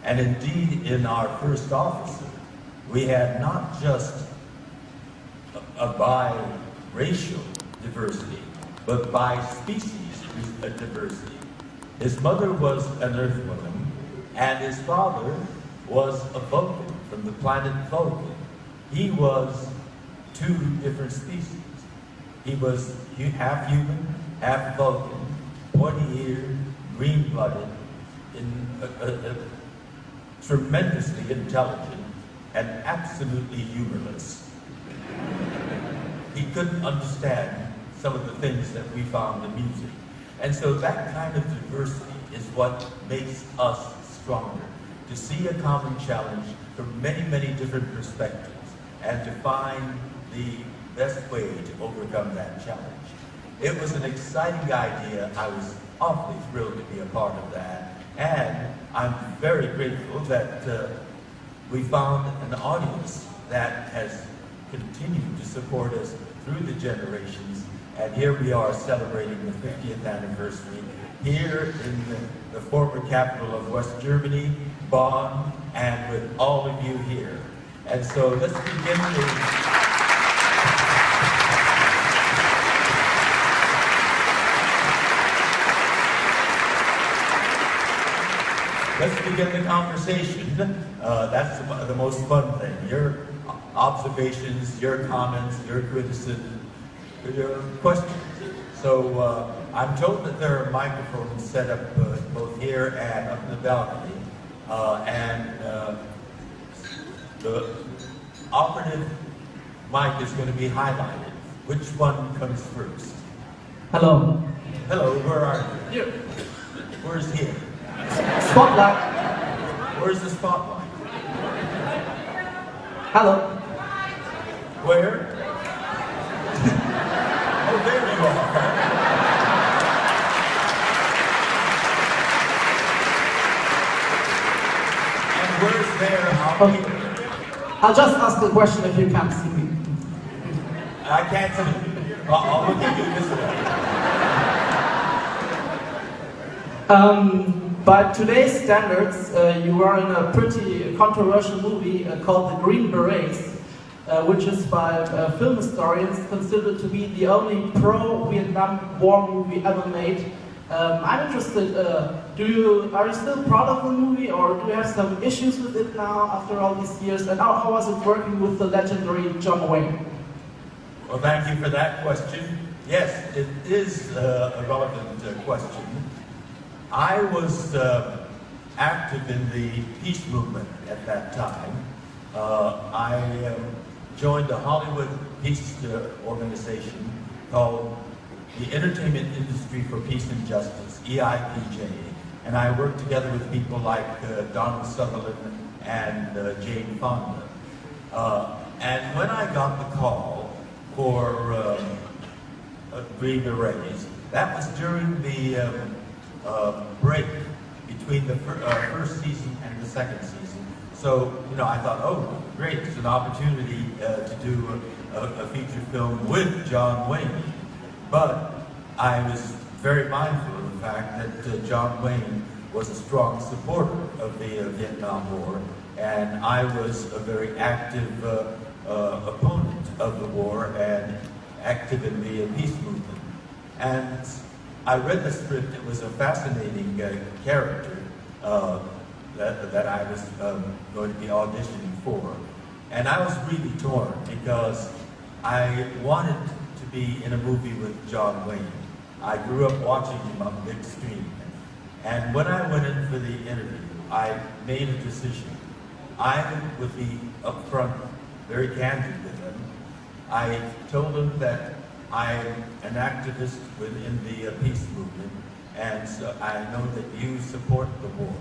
And indeed, in our first officer, we had not just a bi-racial diversity, but bi-species diversity. His mother was an Earth woman, and his father was a Vulcan from the planet Vulcan. He was two different species. He was half human, half Vulcan, pointy-eared, green-blooded, tremendously intelligent, and absolutely humorless. He couldn't understand some of the things that we found in music. And so that kind of diversity is what makes us stronger. To see a common challenge from many, many different perspectives and to find the best way to overcome that challenge. It was an exciting idea. I was awfully thrilled to be a part of that. And I'm very grateful that we found an audience that has continued to support us through the generations. And here we are celebrating the 50th anniversary here in the former capital of West Germany, Bonn, and with all of you here. And so let's begin the conversation. That's the most fun thing. Your observations, your comments, your criticism, your questions. So I'm told that there are microphones set up both here and up in the balcony. The operative mic is going to be highlighted. Which one comes first? Hello. Hello, where are you? Here. Where's here? Spotlight. Where's the spotlight? Hello. Where? Oh, there you are. And where's there out here? I'll just ask the question if you can't see me. I can't see you. I'll look at you this way. By today's standards, you are in a pretty controversial movie called The Green Berets, which is by film historians considered to be the only pro-Vietnam War movie ever made. I'm interested, are you still proud of the movie, or do you have some issues with it now after all these years? And how was it working with the legendary John Wayne? Well, thank you for that question. Yes, it is a relevant question. I was active in the peace movement at that time. I joined a Hollywood peace organization called the Entertainment Industry for Peace and Justice, EIPJ, and I worked together with people like Donald Sutherland and Jane Fonda. And when I got the call for Green Berets, that was during the break between the first season and the second season. So, I thought, oh, great, it's an opportunity to do a feature film with John Wayne. But I was very mindful of the fact that John Wayne was a strong supporter of the Vietnam War, and I was a very active opponent of the war and active in the peace movement. And I read the script. It was a fascinating character that I was going to be auditioning for. And I was really torn because I wanted to be in a movie with John Wayne. I grew up watching him on the big screen. And when I went in for the interview, I made a decision. I would be upfront, very candid with him. I told him that I'm an activist within the peace movement, and so I know that you support the war,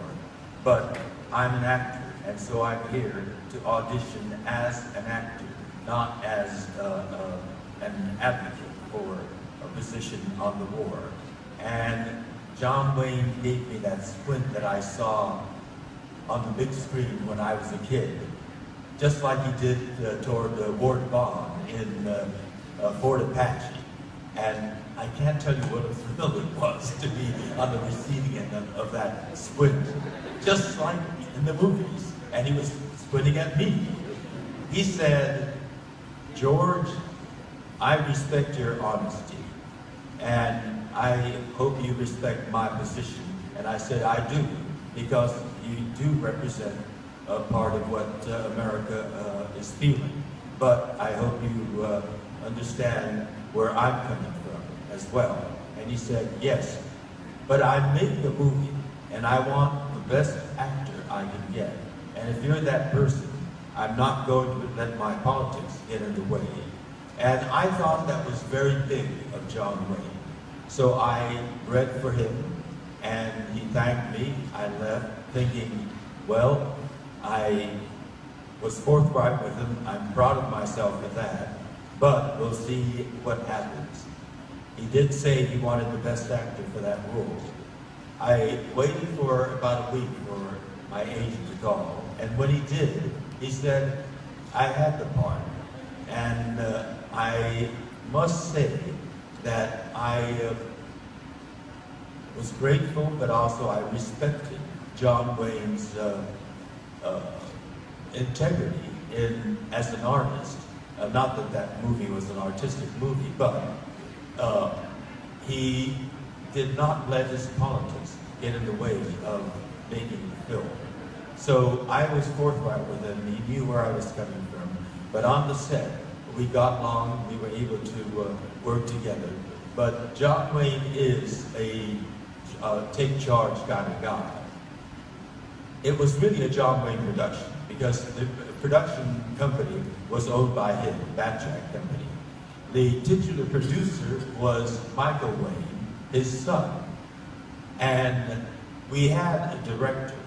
but I'm an actor, and so I'm here to audition as an actor, not as an advocate for a position on the war. And John Wayne gave me that squint that I saw on the big screen when I was a kid, just like he did toward Ward Bond in Fort Apache. And I can't tell you what a thrill it was to be on the receiving end of that squint. Just like in in the movies, and he was squinting at me. He said, "George, I respect your honesty, and I hope you respect my position." And I said, "I do, because you do represent a part of what America is feeling. But I hope you understand where I'm coming from as well." And he said, "Yes, but I'm making a movie, and I want the best actor I can get. And if you're that person, I'm not going to let my politics get in the way." And I thought that was very big of John Wayne. So I read for him, and he thanked me. I left thinking, well, I was forthright with him. I'm proud of myself for that, but we'll see what happens. He did say he wanted the best actor for that role. I waited for about a week for my agent to call, and when he did, he said, "I had the part." And I must say that I was grateful, but also I respected John Wayne's integrity as an artist. Not that that movie was an artistic movie, but he did not let his politics get in the way of making the film. So I was forthright with him. He knew where I was coming from. But on the set, we got along. We were able to work together. But John Wayne is a take charge kind of guy. It was really a John Wayne production because the production company was owned by him, Batjack Company. The titular producer was Michael Wayne, his son. And we had a director,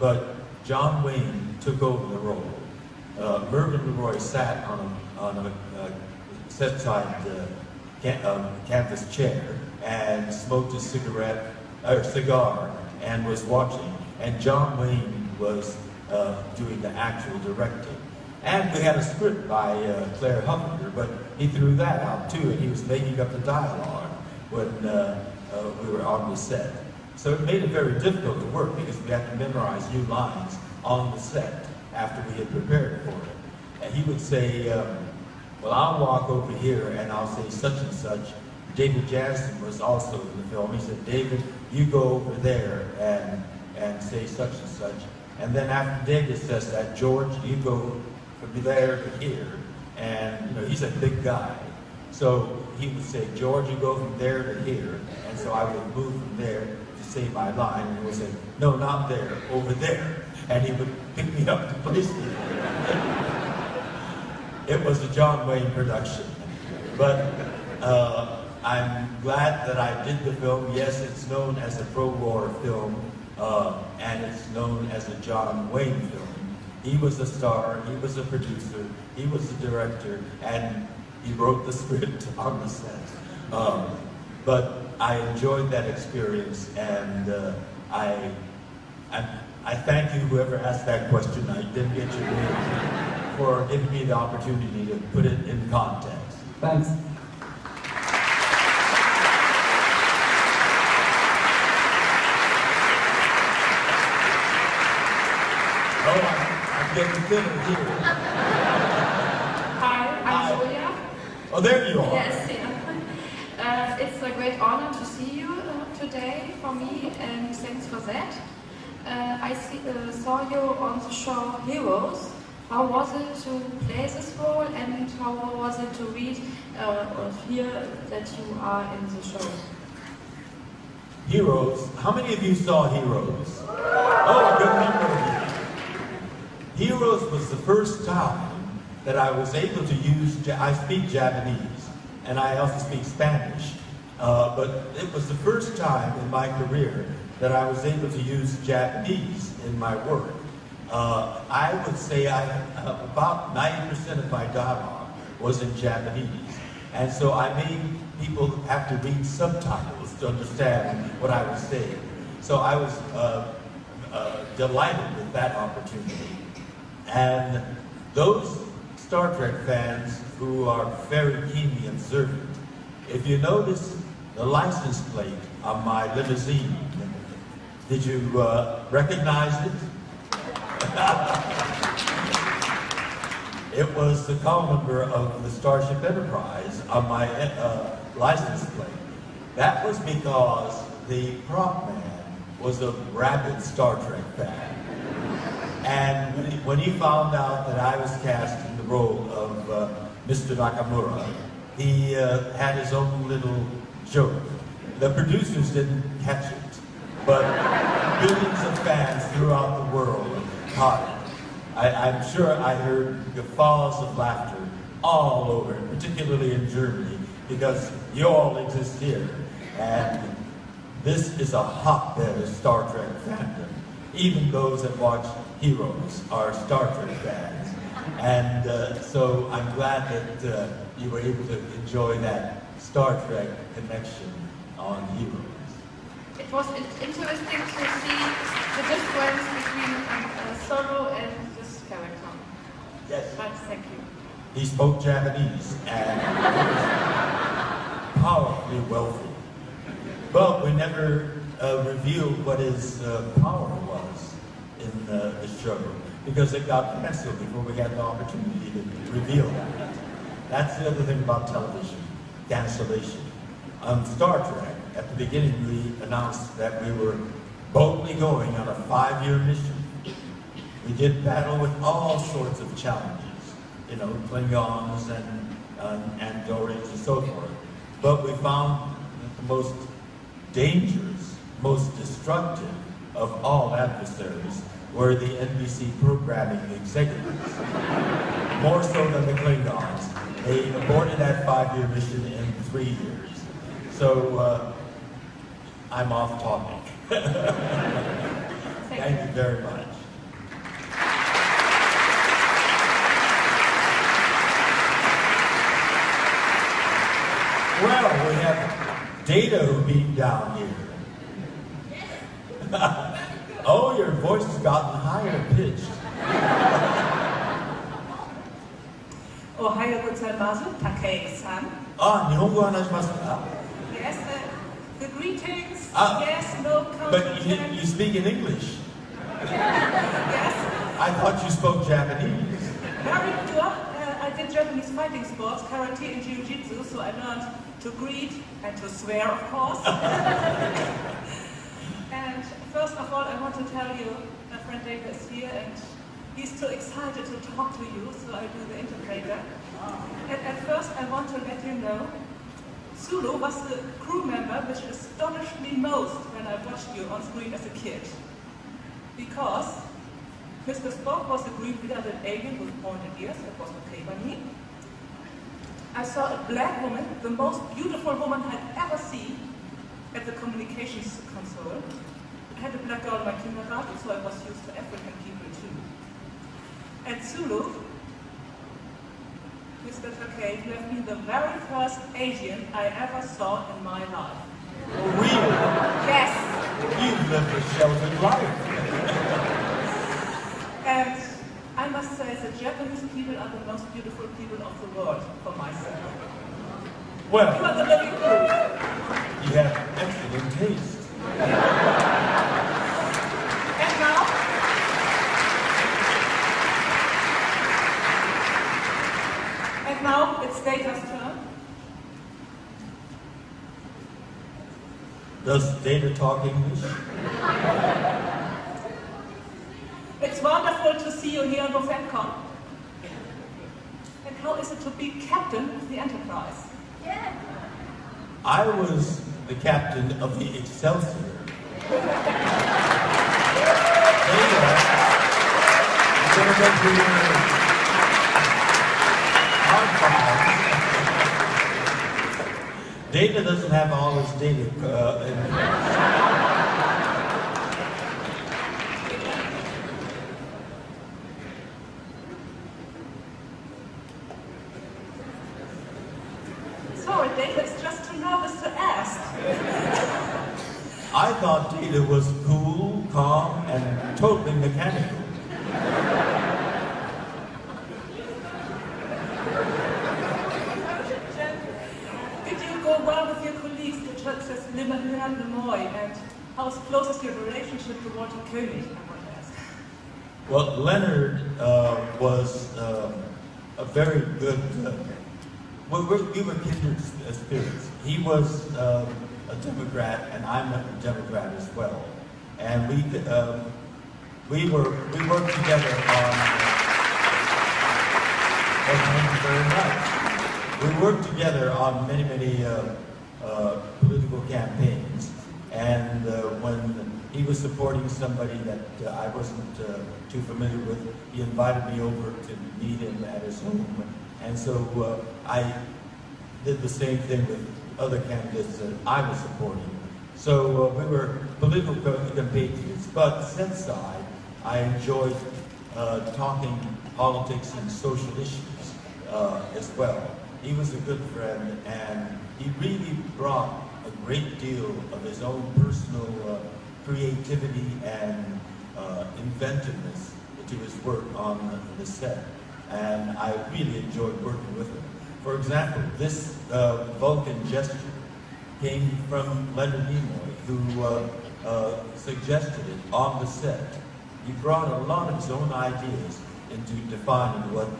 but John Wayne took over the role. Mervyn LeRoy sat on a set-side canvas chair and smoked a cigar and was watching. And John Wayne was doing the actual directing. And we had a script by Claire Huffner, but he threw that out too, and he was making up the dialogue when we were on the set. So it made it very difficult to work because we had to memorize new lines on the set after we had prepared for it. And he would say, well, I'll walk over here and I'll say such and such. David Jansen was also in the film. He said, David, you go over there and say such and such. And then after David says that, George, you go from there to here. And you know, he's a big guy. So he would say, George, you go from there to here. And so I would move from there to say my line. And he would say, no, not there, over there. And he would pick me up to place me. It was a John Wayne production. But I'm glad that I did the film. Yes, it's known as a pro-war film, and it's known as a John Wayne film. He was a star, he was a producer, he was the director, and he wrote the script on the set. But I enjoyed that experience, and I thank you, whoever asked that question. I didn't get your name, for giving me the opportunity to put it in context. Thanks. I'm getting thinner here. Hi, I'm Julia. Oh, there you are. Yes, yeah. It's a great honor to see you today for me, and thanks for that. I saw you on the show Heroes. How was it to play this role, and how was it to read or hear that you are in the show? Heroes. How many of you saw Heroes? Oh, a good number of you. Heroes was the first time that I was able to use, I speak Japanese, and I also speak Spanish, but it was the first time in my career that I was able to use Japanese in my work. I would say about 90% of my dialogue was in Japanese, and so I made people have to read subtitles to understand what I was saying. So I was delighted with that opportunity. And those Star Trek fans who are very keenly observant, if you notice the license plate on my limousine, did you recognize it? It was the call number of the Starship Enterprise on my license plate. That was because the prop man was a rabid Star Trek fan. And when he found out that I was cast in the role of Mr. Nakamura, he had his own little joke. The producers didn't catch it, but billions of fans throughout the world caught it. I'm sure I heard guffaws of laughter all over, particularly in Germany, because you all exist here. And this is a hotbed of Star Trek fandom. Even those that watch Heroes are Star Trek fans. And so I'm glad that you were able to enjoy that Star Trek connection on Heroes. It was interesting to see the difference between Solo and this character. Yes. But thank you. He spoke Japanese and was powerfully wealthy. But we never revealed what his power was in the show, because it got canceled before we had the opportunity to reveal that. That's the other thing about television, cancellation. On Star Trek, at the beginning we announced that we were boldly going on a 5-year mission. We did battle with all sorts of challenges, you know, Klingons and Andorians and so forth. But we found that the most dangerous, most destructive of all adversaries were the NBC programming executives. More so than the Klingons. They aborted that 5-year mission in 3 years. So I'm off topic. Thank you very much. Well, we have Data who beat down here. Oh, your voice has gotten higher pitched. Ohio gozaimasu, Takei-san. Ah, Nihongo hanashimasu ka? Yes, the greetings. Ah, yes, no culture. but you speak in English. Yes. I thought you spoke Japanese. Very good. I did Japanese fighting sports, karate and jiu-jitsu, so I learned to greet and to swear, of course. And first of all, I want to tell you, my friend David is here, and he's too excited to talk to you, so I do the interpreter. And at first, I want to let you know, Sulu was the crew member which astonished me most when I watched you on screen as a kid. Because Mr. Spock was a green-blooded alien with pointed ears, that was okay by me. I saw a black woman, the most beautiful woman I'd ever seen, at the communications console. I had a black girl in my kindergarten, so I was used to African people too. And Sulu, Mr. Takei, you have been the very first Asian I ever saw in my life. Oh, really? Yes. You've lived a sheltered life. And I must say the Japanese people are the most beautiful people of the world, for myself. Well, You are the living proof. you have excellent taste. And now, it's Data's turn. Does Data talk English? It's wonderful to see you here on the FedCon. And how is it to be captain of the Enterprise? I was the captain of the Excelsior. Data doesn't have all his data Sorry, Data is just too nervous to ask. I thought Data was cool, calm, and totally mechanical. Did you go well with your colleagues, such as Leonard Nimoy, and how close is your relationship to Walter Koenig, I want to ask? Well, Leonard was a very good. We were kindred spirits. He was a Democrat, and I'm a Democrat as well. And we worked together on. Thank you very much. We worked together on many political campaigns, and when he was supporting somebody that I wasn't too familiar with, he invited me over to meet him at his home, and so I did the same thing with other candidates that I was supporting. So we were political compatriots, but since I enjoyed talking politics and social issues as well. He was a good friend, and he really brought a great deal of his own personal creativity and inventiveness to his work on the set. And I really enjoyed working with him. For example, this Vulcan gesture came from Leonard Nimoy, who suggested it on the set. He brought a lot of his own ideas into defining what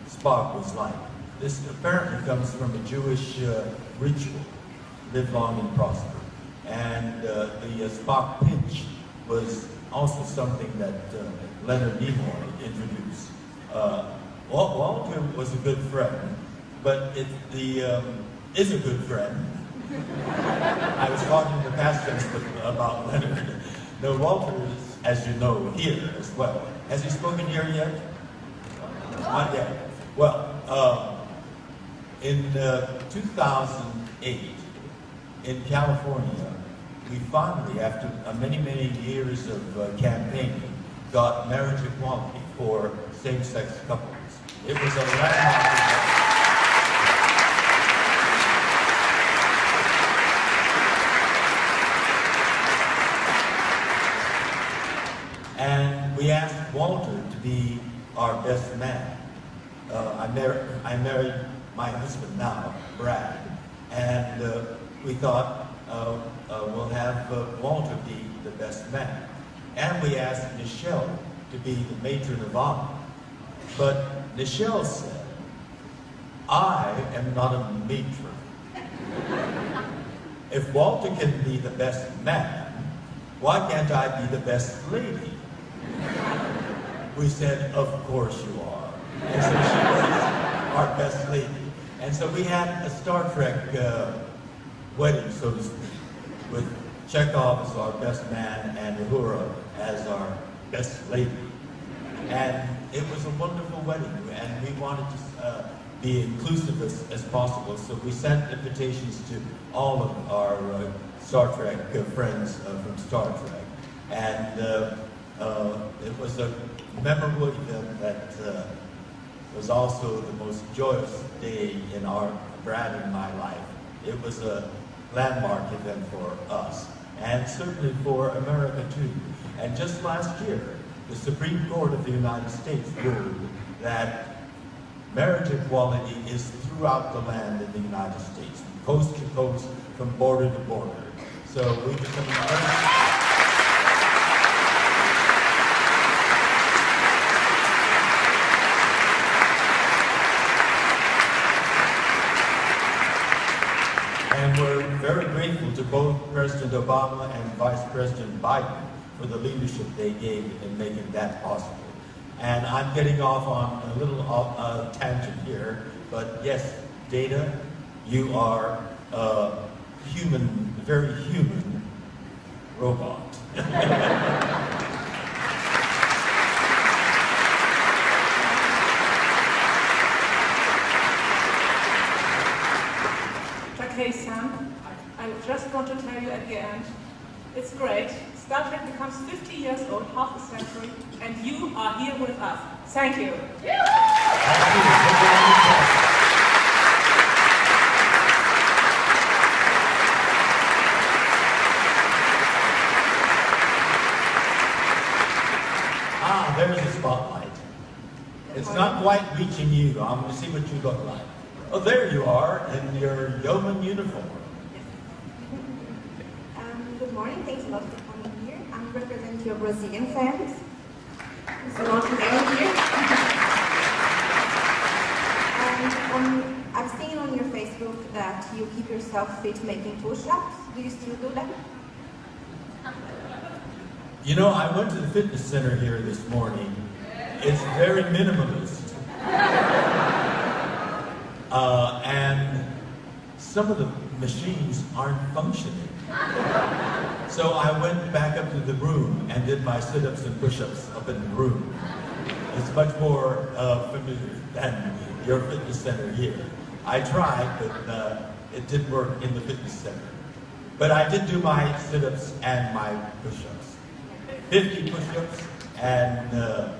Spock was like. This apparently comes from a Jewish ritual, live long and prosper. And the Spock pinch was also something that Leonard Nimoy introduced. Walter was a good friend, but is a good friend. I was talking in the past tense about Leonard. No, Walter is, as you know, here as well. Has he spoken here yet? Not yet. Well, in 2008, in California, we finally, after many years of campaigning, got marriage equality for same-sex couples. It was a landmark event. And we asked Walter to be our best man. I married my husband now, Brad, and we thought we'll have Walter be the best man. And we asked Nichelle to be the matron of honor. But Nichelle said, I am not a matron. If Walter can be the best man, why can't I be the best lady? We said, of course you are. And so she was our best lady. And so we had a Star Trek wedding, so to speak, with Chekhov as our best man and Uhura as our best lady. And it was a wonderful wedding, and we wanted to be inclusive as possible, so we sent invitations to all of our Star Trek friends from Star Trek. And it was a memorable event that was also the most joyous day in Brad and my life. It was a landmark event for us, and certainly for America too. And just last year, the Supreme Court of the United States ruled that marriage equality is throughout the land in the United States, coast to coast, from border to border. So we become And we're very grateful to both President Obama and Vice President Biden for the leadership they gave in making that possible. And I'm getting off on a little tangent here, but yes, Data, you are a human, very human robot. Takei-san, I just want to tell you at the end, it's great. Star Trek becomes 50 years old, half a century, and you are here with us. Thank you. Ah, there's a spotlight. It's not quite reaching you. I'm going to see what you look like. Oh, there you are in your yeoman uniform. Good morning. Thanks a lot for coming here. I'm representing your Brazilian fans. So yourself fit making push-ups? Do you still do that? You know, I went to the fitness center here this morning. It's very minimalist. And some of the machines aren't functioning. So I went back up to the room and did my sit-ups and push-ups up in the room. It's much more familiar than your fitness center here. I tried, but it didn't work in the fitness center. But I did do my sit-ups and my push-ups. 50 push-ups and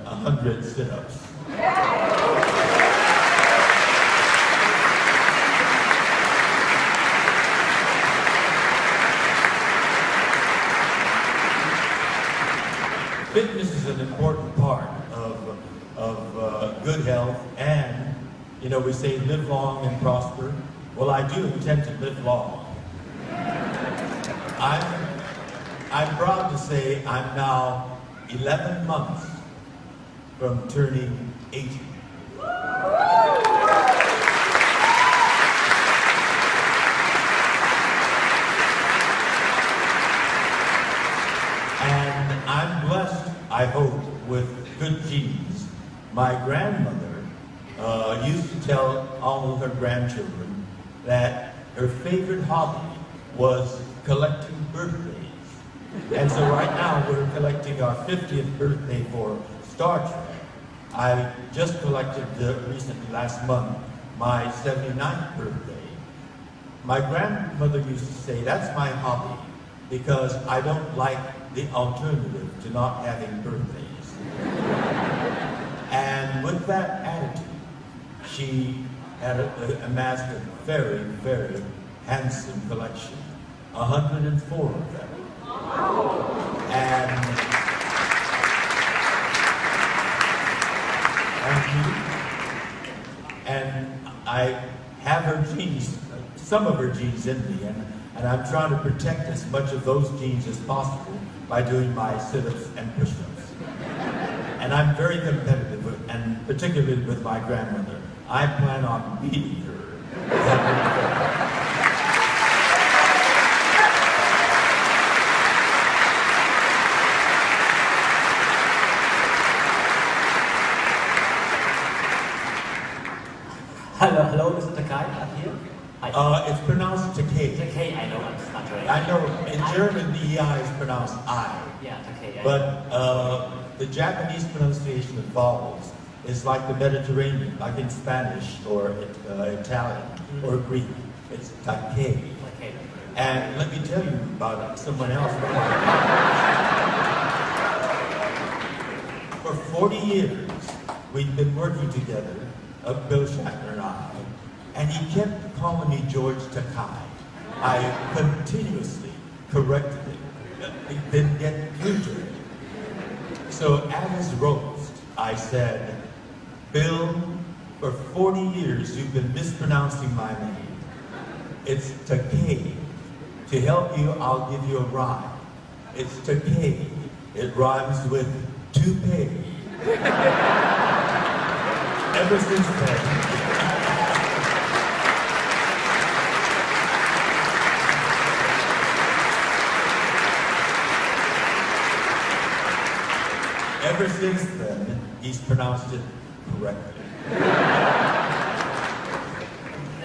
100 sit-ups. Fitness is an important part of good health, and, you know, we say live long and prosper. Well, I do intend to live long. I'm proud to say I'm now 11 months from turning 80. And I'm blessed, I hope, with good genes. My grandmother used to tell all of her grandchildren that her favorite hobby was collecting birthdays. And so right now we're collecting our 50th birthday for Star Trek. I just collected recently, last month, my 79th birthday. My grandmother used to say, that's my hobby, because I don't like the alternative to not having birthdays. And with that attitude, she had amassed a very, very handsome collection, 104 of them. And I have her genes, some of her genes in me, and I'm trying to protect as much of those genes as possible by doing my sit-ups and push-ups. And I'm very competitive, and particularly with my grandmother. I plan on beating her. Hello, Mr. Takei, I'm here. Hi. It's pronounced Takei. Takei, I know, I'm stuttering. I know, in German the EI is pronounced I. Yeah, Takei. But the Japanese pronunciation of vowels is like the Mediterranean, like in Spanish or Italian or Greek. It's Takei. Takei. And let me tell you about someone else. For 40 years, we've been working together, Bill Shatner and I, and he kept calling me George Takei. I continuously corrected him. He didn't get through to it. So at his roast, I said, Bill, for 40 years you've been mispronouncing my name. It's Takei. To help you, I'll give you a rhyme. It's Takei. It rhymes with toupee. Ever since then, he's pronounced it correctly.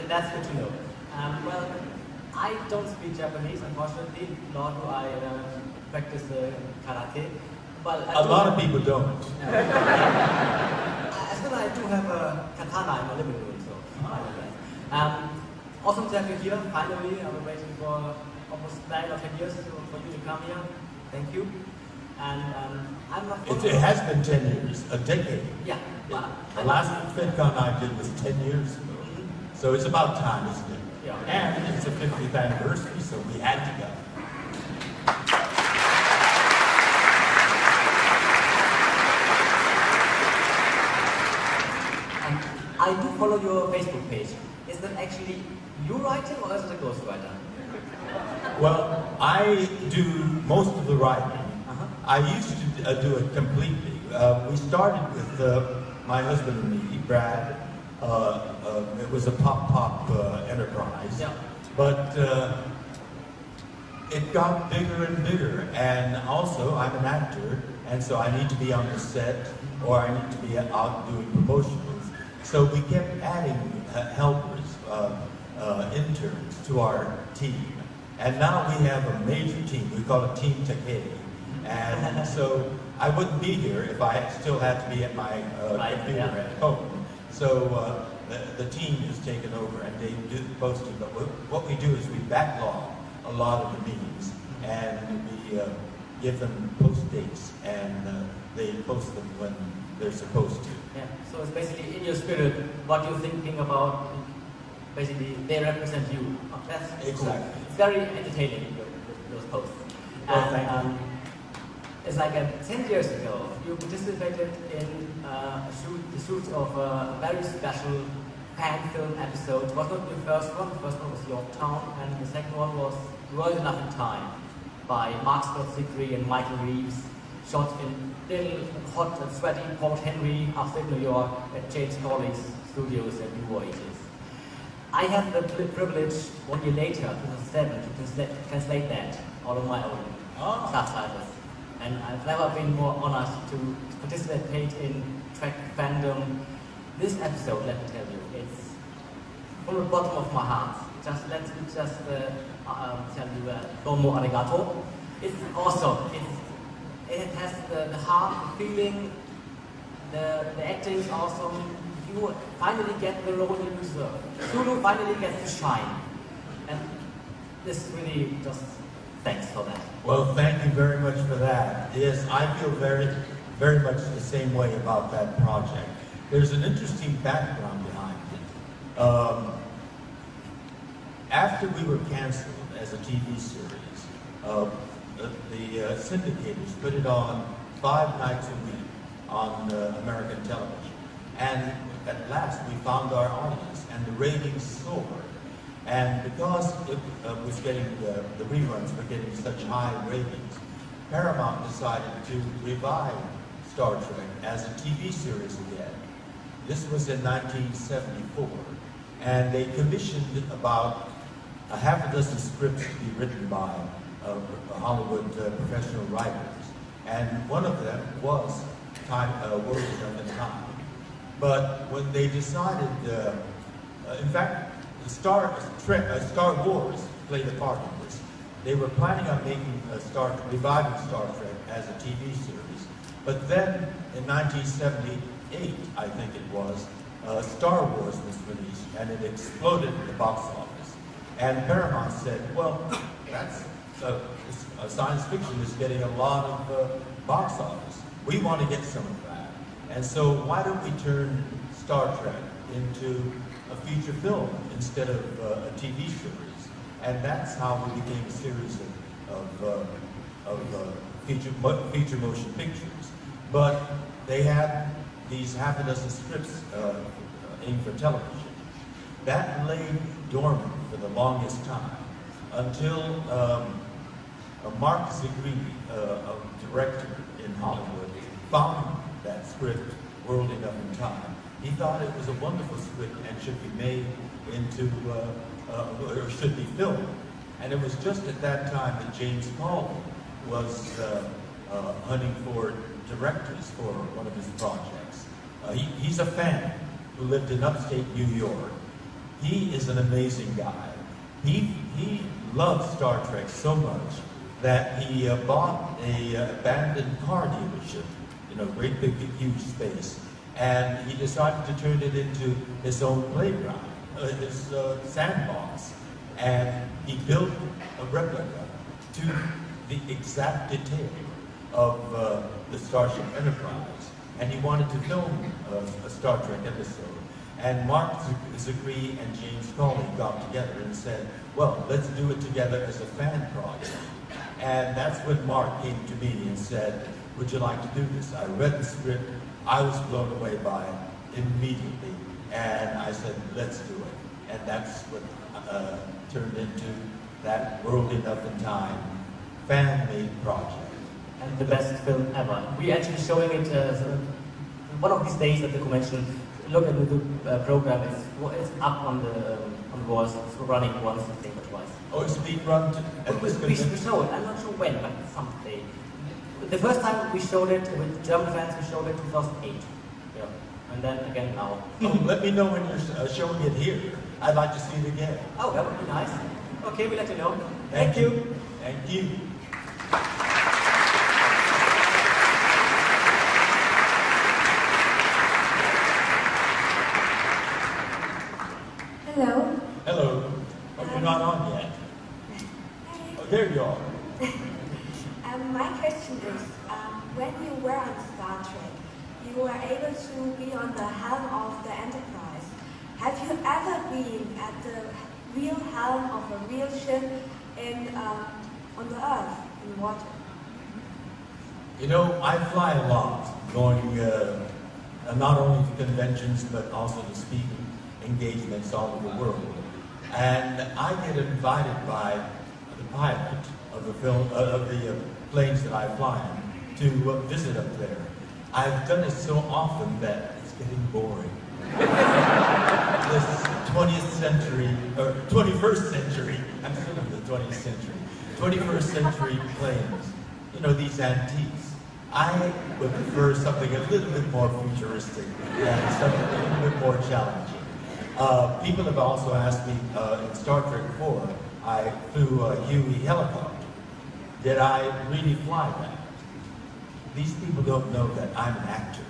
That's good to know. Well, I don't speak Japanese, unfortunately, nor do I practice karate. But a lot of people don't. As well, I do have a katana in my living room, so I know that. Awesome to have you here. Finally, I've been waiting for almost 9 or 10 years for you to come here. Thank you. And I'm not. It has been 10 years, a decade. Yeah. The last FedCon I did was 10 years ago. So it's about time, isn't it? Yeah. And it's the 50th anniversary, so we had to go. I do follow your Facebook page. Is that actually you writing or is it a ghostwriter? Well, I do most of the writing. I used to do it completely. We started with my husband and me, Brad. It was a pop enterprise. Yeah. But it got bigger and bigger, and also I'm an actor, and so I need to be on the set, or I need to be out doing promotions. So we kept adding helpers, interns to our team. And now we have a major team. We call it Team Takei. And so I wouldn't be here if I still had to be at my computer at home. So the team is taken over and they do the posting. But what we do is we backlog a lot of the meetings and we give them post dates and they post them when they're supposed to. Yeah, so it's basically in your spirit, what you're thinking about, basically they represent you. Oh, that's exactly. Cool. It's very entertaining, those posts. Well, And it's like 10 years ago, you participated in the shoot of a very special fan film episode. It was not your first one. The first one was Yorktown, and the second one was World Enough in Time by Mark Scott Zickery and Michael Reeves, shot in little hot and sweaty Port Henry, upstate New York, at James Corley's studios at New Voyages. I had the privilege 1 year later, 2007, to translate that all on my own subtitles. And I've never been more honored to participate in Trek fandom. This episode, let me tell you, it's from the bottom of my heart. Let me tell you, domo arigato. It's awesome. It has the heart, the feeling, the acting is awesome. You finally get the role you deserve. Sulu finally gets to shine. And this really just thanks for that. Well, thank you very much for that. Yes, I feel very, very much the same way about that project. There's an interesting background behind it. After we were canceled as a TV series, the syndicators put it on 5 nights a week on American television. And at last we found our audience and the ratings soared. And because it was getting, the reruns were getting such high ratings, Paramount decided to revive Star Trek as a TV series again. This was in 1974. And they commissioned about a half a dozen scripts to be written by Hollywood professional writers. And one of them was World Enough in Time. But when they decided, in fact, Star Wars played a part in this. They were planning on making reviving Star Trek as a TV series. But then in 1978, I think it was, Star Wars was released and it exploded in the box office. And Paramount said, well, that's science fiction is getting a lot of box office. We want to get some of that. And so why don't we turn Star Trek into a feature film instead of a TV series? And that's how we became a series of feature motion pictures. But they had these half a dozen scripts aimed for television. That lay dormant for the longest time until Mark Zickery, a director in Hollywood, found that script, World Enough in Time. He thought it was a wonderful script and should be made into, or should be filmed. And it was just at that time that James Cawley was hunting for directors for one of his projects. He's a fan who lived in upstate New York. He is an amazing guy. He loves Star Trek so much that he bought a abandoned car dealership in a great big huge space, and he decided to turn it into his own playground, his sandbox, and he built a replica to the exact detail of the Starship Enterprise, and he wanted to film a Star Trek episode. And Mark Zickery and James Cawley got together and said, well, let's do it together as a fan project. And that's when Mark came to me and said, would you like to do this? I read the script, I was blown away by it immediately, and I said, let's do it. And that's what turned into that World Enough in Time fan-made project. And the best film ever. We're actually showing it one of these days at the convention. look at the program, it's up on the walls. It's running once, I think, or twice. Oh, it's being run at this We convention? showed it. I'm not sure when, but someday. The first time we showed it with German fans, we showed it 2008. Yeah. And then again now. Oh, let me know when you're showing it here. I'd like to see it again. Oh, that would be nice. Okay, we'll let you know. Thank you. Thank you. Hello. Hello. Oh, you're not on yet. Oh, there you are. My question is, when you were on Star Trek, you were able to be on the helm of the Enterprise. Have you ever been at the real helm of a real ship on the Earth, in water? You know, I fly a lot, going not only to conventions, but also to speaking engagements all over the world. And I get invited by the pilot of the planes that I fly in to visit up there. I've done it so often that it's getting boring. This 20th century, or 21st century, I'm still in the 20th century, 21st century planes, you know, these antiques. I would prefer something a little bit more futuristic and something a little bit more challenging. People have also asked me, in Star Trek 4, I flew a Huey helicopter. Did I really fly that? These people don't know that I'm an actor,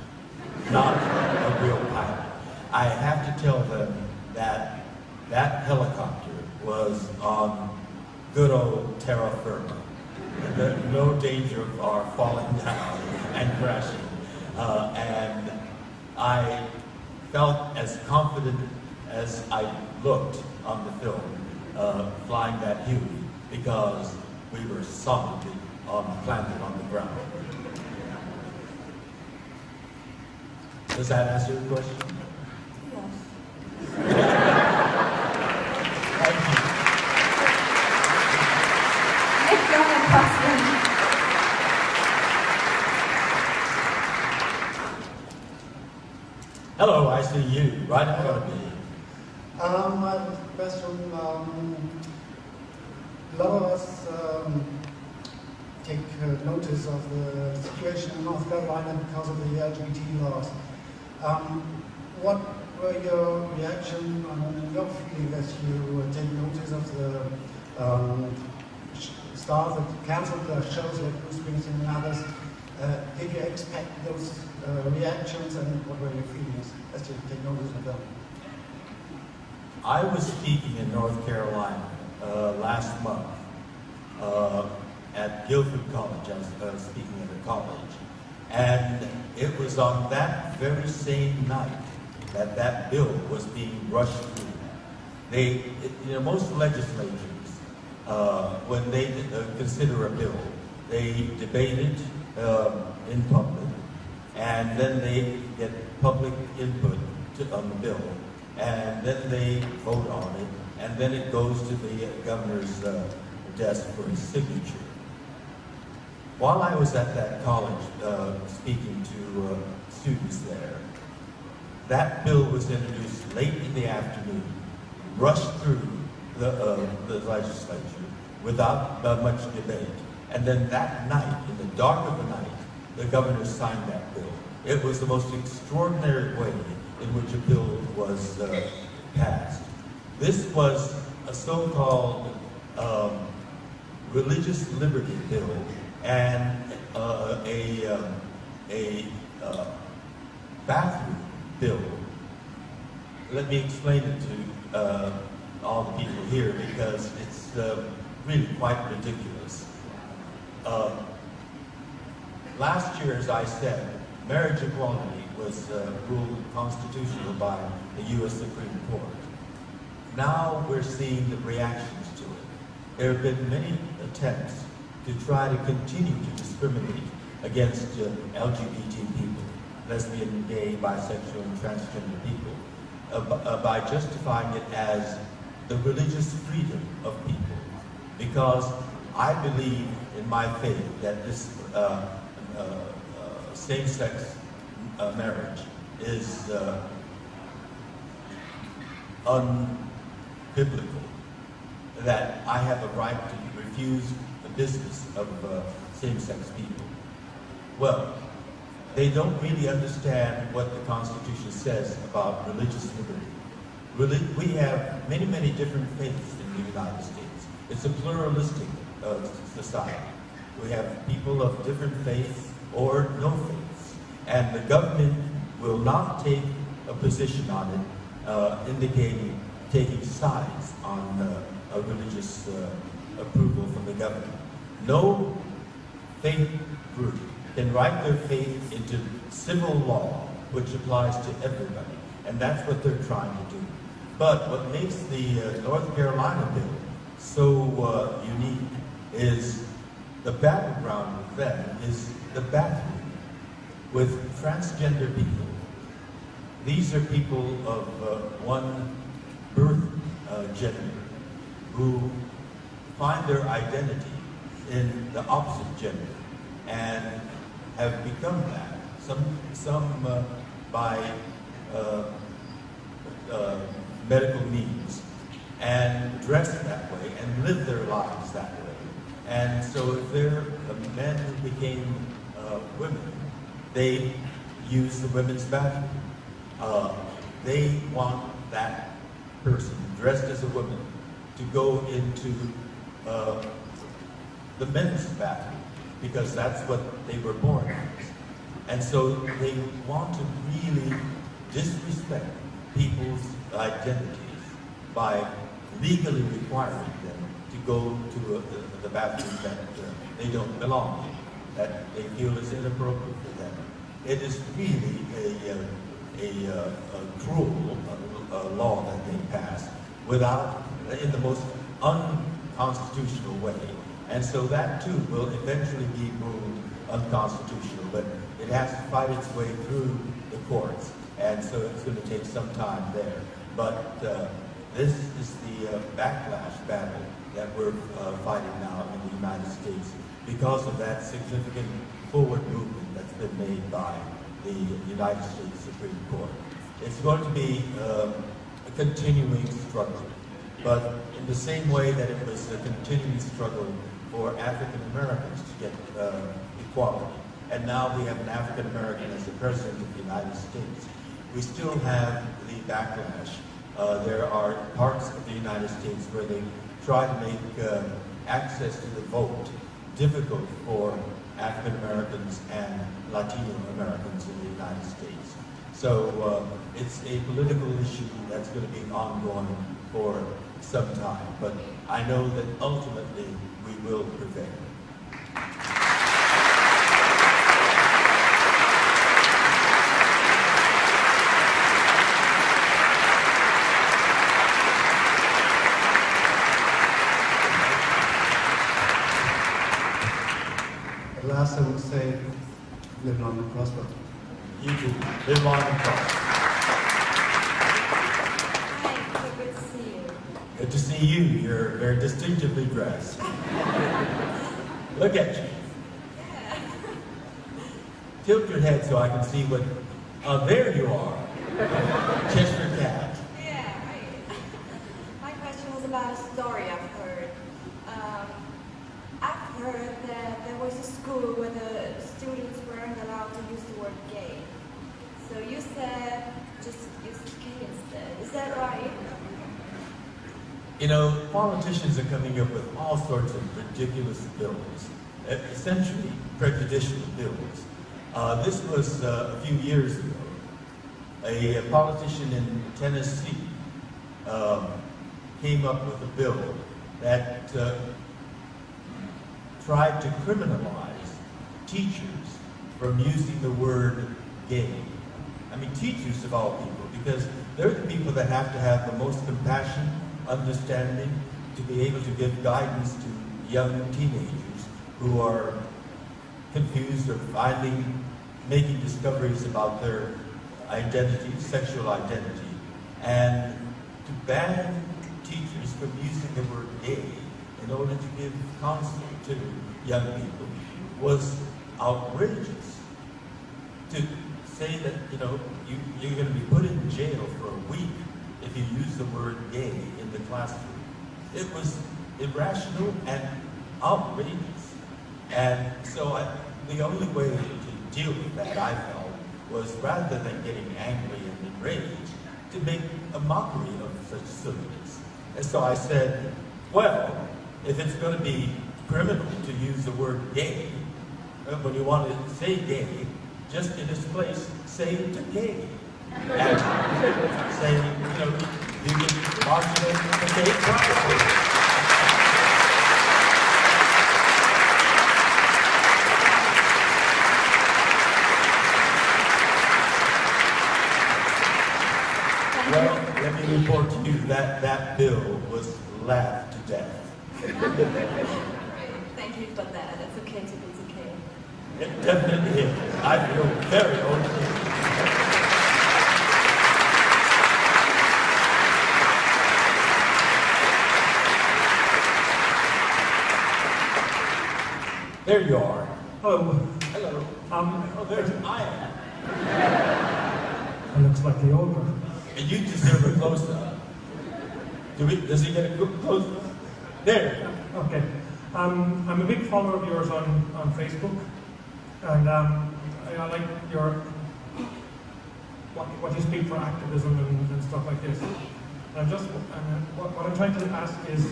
not a real pilot. I have to tell them that that helicopter was on good old terra firma. There's no danger of our falling down and crashing. And I felt as confident as I looked on the film, flying that Huey, because we were solidly planted on the ground. Does that answer your question? Yes. Thank you. Next German question. Hello, I see you, right in front of me. I have a question. A lot of us take notice of the situation in North Carolina because of the LGBT laws. What were your reaction and your feeling that you take notice of the stars that cancelled the shows like Bruce Springsteen and others? Did you expect those reactions, and what were your feelings as you take notice of them? I was speaking in North Carolina last month at Guilford College. I was speaking at a college. And it was on that very same night that that bill was being rushed through. Most legislatures, when they consider a bill, they debate it in public, and then they get public input on the bill. And then they vote on it, and then it goes to the governor's desk for his signature. While I was at that college speaking to students there, that bill was introduced late in the afternoon, rushed through the legislature without much debate. And then that night, in the dark of the night, the governor signed that bill. It was the most extraordinary way in which a bill was passed. This was a so-called religious liberty bill and a bathroom bill. Let me explain it to all the people here, because it's really quite ridiculous. Last year, as I said, marriage equality was ruled constitutional by the U.S. Supreme Court. Now we're seeing the reactions to it. There have been many attempts to try to continue to discriminate against LGBT people, lesbian, gay, bisexual, and transgender people, by justifying it as the religious freedom of people. Because I believe in my faith that this same-sex marriage is unbiblical, that I have a right to refuse the business of same-sex people. Well, they don't really understand what the Constitution says about religious liberty. We have many, many different faiths in the United States. It's a pluralistic society. We have people of different faiths or no faiths. And the government will not take a position on it, indicating taking sides on a religious approval from the government. No faith group can write their faith into civil law, which applies to everybody. And that's what they're trying to do. But what makes the North Carolina bill so unique is the battleground with them is the bathroom with transgender people. These are people of one birth gender who find their identity in the opposite gender and have become that. Some by medical means, and dress that way and live their lives that way. And so if they're men who became women, they use the women's bathroom. They want that person dressed as a woman to go into the men's bathroom because that's what they were born as. And so they want to really disrespect people's identities by legally requiring them to go to the bathroom that they don't belong in, that they feel is inappropriate for them. It is really a cruel law that they passed in the most unconstitutional way. And so that too will eventually be ruled unconstitutional, but it has to fight its way through the courts. And so it's going to take some time there. But this is the backlash battle that we're fighting now in the United States because of that significant forward movement that's been made by the United States Supreme Court. It's going to be a continuing struggle, but in the same way that it was a continuing struggle for African Americans to get equality, and now we have an African American as the President of the United States, we still have the backlash. There are parts of the United States where they try to make access to the vote difficult for African Americans and Latino Americans in the United States. So it's a political issue that's going to be ongoing for some time, but I know that ultimately we will prevail. At last I would say, live long and prosper. You too. Live long and prosper. Hi, so good to see you. Good to see you. You're very distinctively dressed. Look at you. Yeah. Tilt your head so I can see what... there you are. Cheshire Cat. Yeah, right. My question was about a story I've heard. I've heard that there was a school where the students weren't allowed to use the word gay. So you said just use gay instead. Is that right? You know, politicians are coming up with all sorts of ridiculous bills, essentially prejudicial bills. This was a few years ago. A politician in Tennessee came up with a bill that tried to criminalize teachers from using the word gay. I mean, teachers of all people, because they're the people that have to have the most compassion, understanding, to be able to give guidance to young teenagers who are confused or making discoveries about their identity, sexual identity, and to ban teachers from using the word gay in order to give counsel to young people was outrageous. To say that, you know, you're going to be put in jail for a week if you use the word gay in the classroom. It was irrational and outrageous. And so the only way to deal with that, I felt, was rather than getting angry and enraged, to make a mockery of such silliness. And so I said, well, if it's going to be criminal to use the word gay, when you want to say gay, just in its place, say Takei. And say, you can modulate Takei properly. Well, let me report to you that that bill was laughed to death. Thank you for that. It's okay to be Takei. It definitely is. I feel very okay. There you are. Hello. Hello. Oh, there's Ian. It looks like the ogre. And you deserve a close-up. Does he get a good close-up? There. Okay. I'm a big follower of yours on Facebook, and I like your what you speak for activism and stuff like this. And what I'm trying to ask is,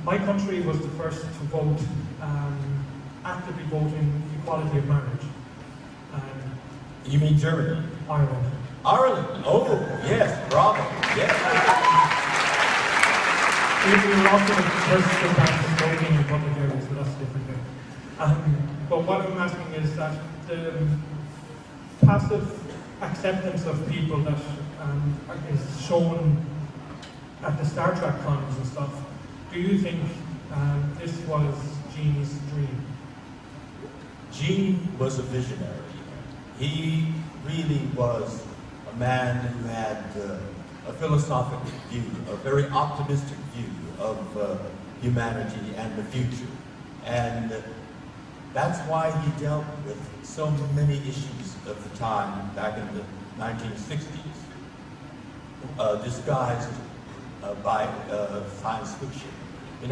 my country was the first to vote, actively vote in equality of marriage. You mean Germany? Ireland. Ireland. Oh, yes, bravo. Yes. We were also the first to practice voting in public areas, so that's a different thing. But what I'm asking is that the passive acceptance of people that is shown at the Star Trek cons and stuff, do you think this was Gene's dream? Gene was a visionary. He really was a man who had a philosophical view, a very optimistic view of humanity and the future. And that's why he dealt with so many issues of the time back in the 1960s, disguised by science fiction.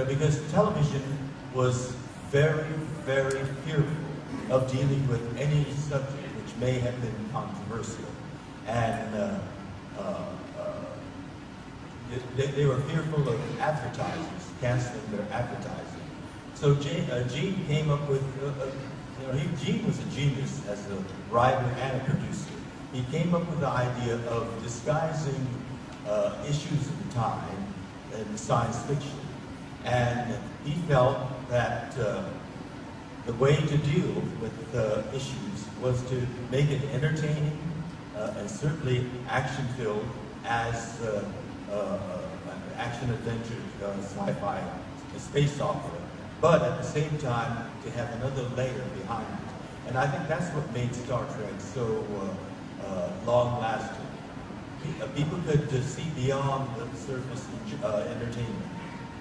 Because television was very, very fearful of dealing with any subject which may have been controversial. And they were fearful of advertisers canceling their advertising. So Gene came up with, Gene was a genius as a writer and a producer. He came up with the idea of disguising issues of the time in science fiction. And he felt that the way to deal with issues was to make it entertaining and certainly action-filled as action-adventure, sci-fi, space opera, but at the same time to have another layer behind it. And I think that's what made Star Trek so long-lasting. People could see beyond the surface entertainment,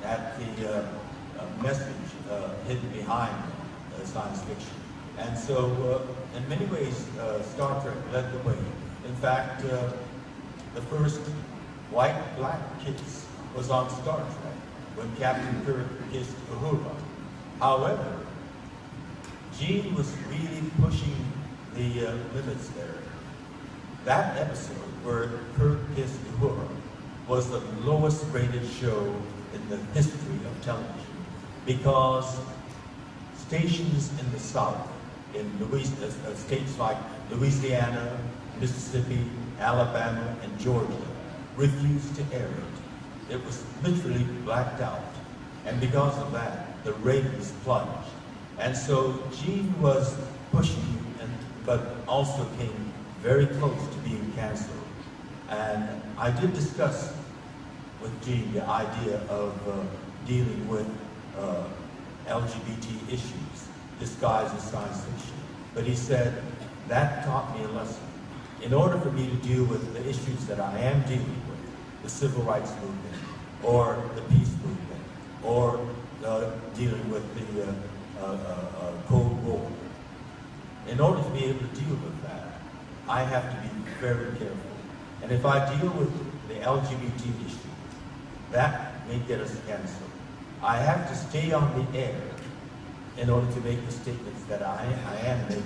at the message hidden behind science fiction. And so, in many ways, Star Trek led the way. In fact, the first white-black kiss was on Star Trek, when Captain Kirk kissed Uhura. However, Gene was really pushing the limits there. That episode where Kirk kissed Uhura was the lowest rated show in the history of television, because stations in the South, in states like Louisiana, Mississippi, Alabama, and Georgia, refused to air it. It was literally blacked out. And because of that, the ratings plunged. And so Gene was pushing, but also came very close to being canceled. And I did discuss with Gene the idea of dealing with LGBT issues disguised as science fiction. But he said, that taught me a lesson. In order for me to deal with the issues that I am dealing with, the civil rights movement, or the peace movement, or dealing with the Cold War, in order to be able to deal with that, I have to be very careful. And if I deal with the LGBT issue, that may get us canceled. I have to stay on the air in order to make the statements that I am making,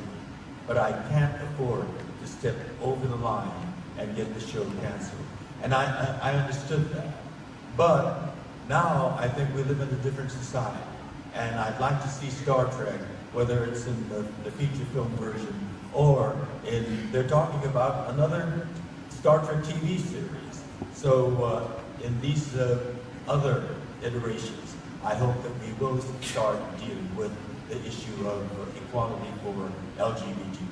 but I can't afford to step over the line and get the show canceled. And I understood that. But now I think we live in a different society. And I'd like to see Star Trek, whether it's in the feature film version or they're talking about another Star Trek TV series. So in these other iterations, I hope that we will start dealing with the issue of equality for LGBT people.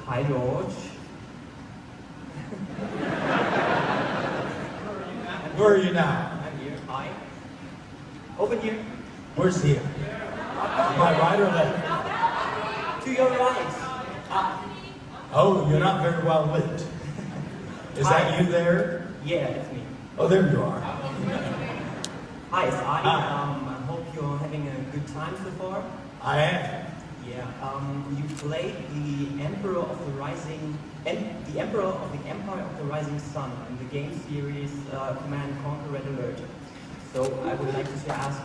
Hi, George. Where are you now? I'm here. Hi. Over here. Where's here? Am I right or left? To your right. Oh, you're not very well lit. Is that you there? Yeah, it's me. Oh, there you are. Hi, it's I. I hope you're having a good time so far. I am. Yeah. You played the Emperor of the Rising, the Emperor of the Empire of the Rising Sun in the game series Command & Conquer: Red Alert. So I would like to ask,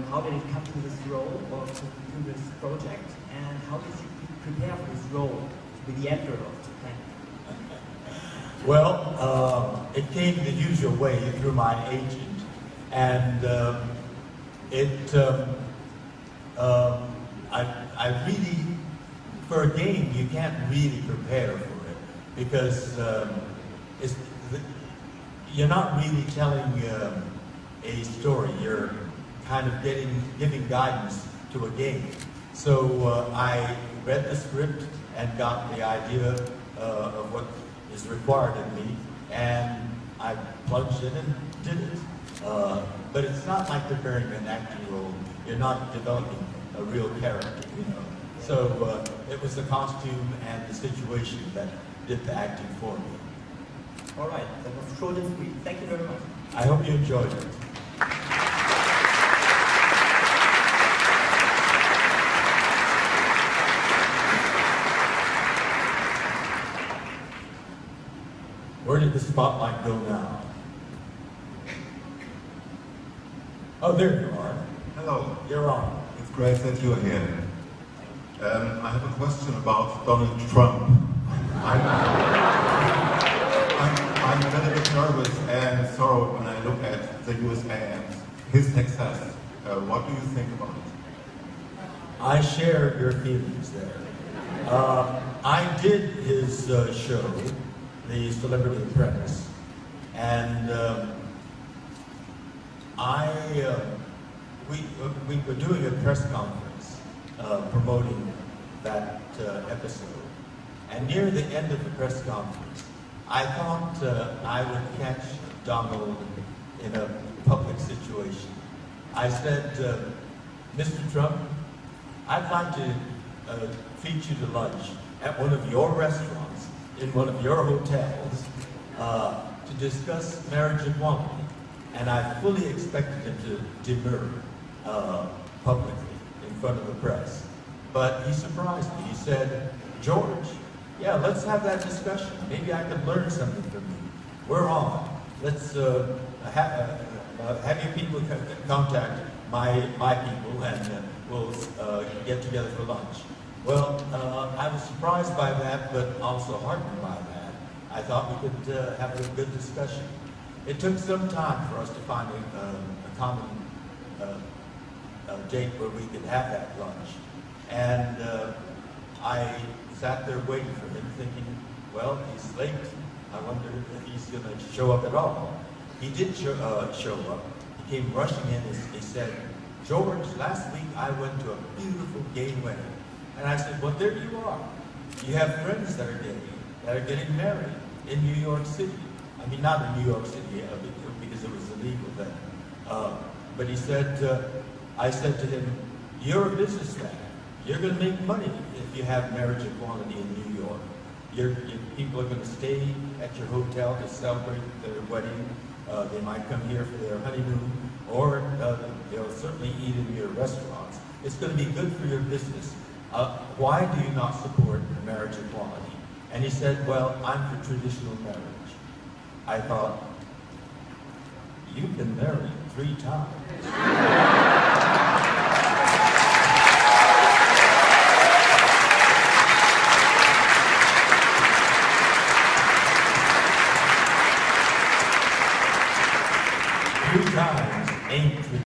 how did it come to this role or to this project, and how did you prepare for this role to be the Emperor of Japan? Well, it came the usual way through my agent, and I really, for a game, you can't really prepare for it because you're not really telling a story. You're kind of giving guidance to a game. So I read the script and got the idea of what is required of me, and I plunged in and did it. But it's not like preparing an acting role. You're not developing a real character, you know. So it was the costume and the situation that did the acting for me. All right, that was short and sweet. Thank you very much. I hope you enjoyed it. Where did the spotlight go now? Oh, there you are. Hello. You're on. It's great that you're here. I have a question about Donald Trump. I'm a little bit nervous and sorrowed when I look at the USA and his success. What do you think about it? I share your feelings there. I did his show, The Celebrity Apprentice, and we were doing a press conference promoting that episode, and near the end of the press conference, I thought I would catch Donald in a public situation. I said, Mr. Trump, I'd like to treat you to lunch at one of your restaurants, in one of your hotels, to discuss marriage equality. And I fully expected him to demur publicly in front of the press. But he surprised me. He said, George, yeah, let's have that discussion. Maybe I could learn something from you. We're on. Let's have your people contact my people, and we'll get together for lunch. Well, I was surprised by that, but also heartened by that. I thought we could have a good discussion. It took some time for us to find a common date where we could have that lunch. And I sat there waiting for him, thinking, well, he's late. I wonder if he's going to show up at all. He did show up. He came rushing in and he said, George, last week I went to a beautiful gay wedding. And I said, well, there you are. You have friends that are gay, that are getting married in New York City. I mean, not in New York City, because it was illegal then. But he said, I said to him, you're a businessman. You're going to make money if you have marriage equality in New York. People are going to stay at your hotel to celebrate their wedding. They might come here for their honeymoon, or they'll certainly eat in your restaurants. It's going to be good for your business. Why do you not support marriage equality? And he said, well, I'm for traditional marriage. I thought, you've been married 3 times.